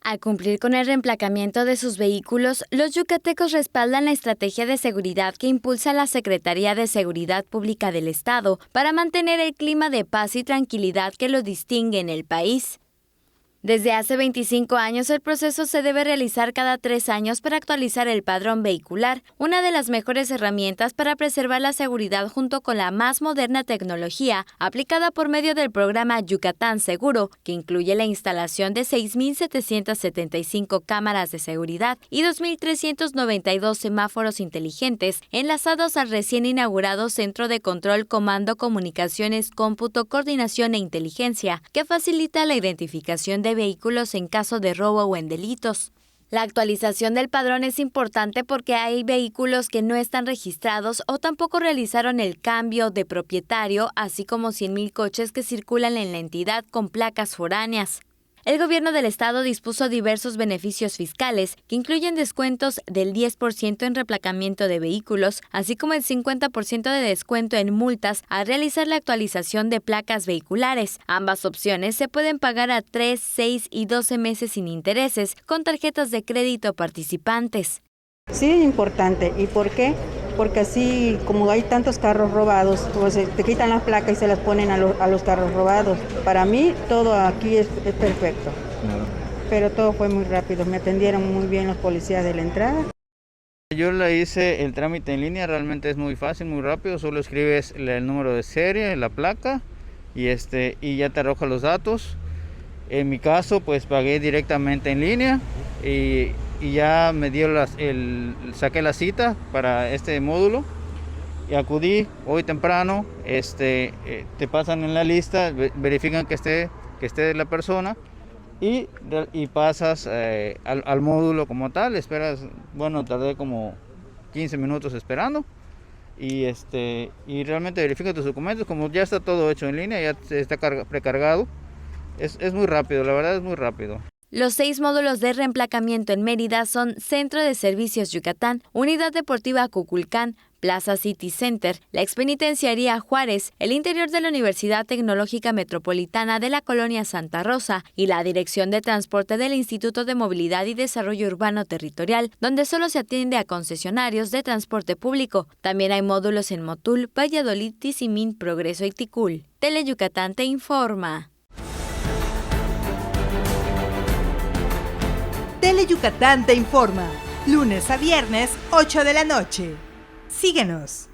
Al cumplir con el reemplacamiento de sus vehículos, los yucatecos respaldan la estrategia de seguridad que impulsa la Secretaría de Seguridad Pública del Estado para mantener el clima de paz y tranquilidad que lo distingue en el país. Desde hace 25 años, el proceso se debe realizar cada 3 años para actualizar el padrón vehicular, una de las mejores herramientas para preservar la seguridad junto con la más moderna tecnología aplicada por medio del programa Yucatán Seguro, que incluye la instalación de 6.775 cámaras de seguridad y 2.392 semáforos inteligentes enlazados al recién inaugurado Centro de Control, Comando, Comunicaciones, Cómputo, Coordinación e Inteligencia, que facilita la identificación de vehículos en caso de robo o en delitos. La actualización del padrón es importante porque hay vehículos que no están registrados o tampoco realizaron el cambio de propietario, así como 100,000 coches que circulan en la entidad con placas foráneas. El gobierno del estado dispuso diversos beneficios fiscales que incluyen descuentos del 10% en reemplacamiento de vehículos, así como el 50% de descuento en multas al realizar la actualización de placas vehiculares. Ambas opciones se pueden pagar a 3, 6 y 12 meses sin intereses con tarjetas de crédito participantes. Sí, es importante. ¿Y por qué? Porque así, como hay tantos carros robados, pues te quitan las placas y se las ponen a los carros robados. Para mí, todo aquí es perfecto. Pero todo fue muy rápido. Me atendieron muy bien los policías de la entrada. Yo le hice el trámite en línea, realmente es muy fácil, muy rápido. Solo escribes el número de serie, la placa y ya te arroja los datos. En mi caso, pues pagué directamente en línea y ya me dio saqué la cita para este módulo y acudí hoy temprano. Te pasan en la lista, verifican que esté la persona y pasas al módulo como tal. Esperas, tardé como 15 minutos esperando y realmente verifican tus documentos. Como ya está todo hecho en línea, ya está precargado. Es muy rápido, la verdad es muy rápido. Los 6 módulos de reemplacamiento en Mérida son Centro de Servicios Yucatán, Unidad Deportiva Cuculcán, Plaza City Center, la Expenitenciaría Juárez, el interior de la Universidad Tecnológica Metropolitana de la Colonia Santa Rosa y la Dirección de Transporte del Instituto de Movilidad y Desarrollo Urbano Territorial, donde solo se atiende a concesionarios de transporte público. También hay módulos en Motul, Valladolid, Tizimín, Progreso y Ticul. Teleyucatán te informa. Teleyucatán te informa, lunes a viernes, 8 de la noche. Síguenos.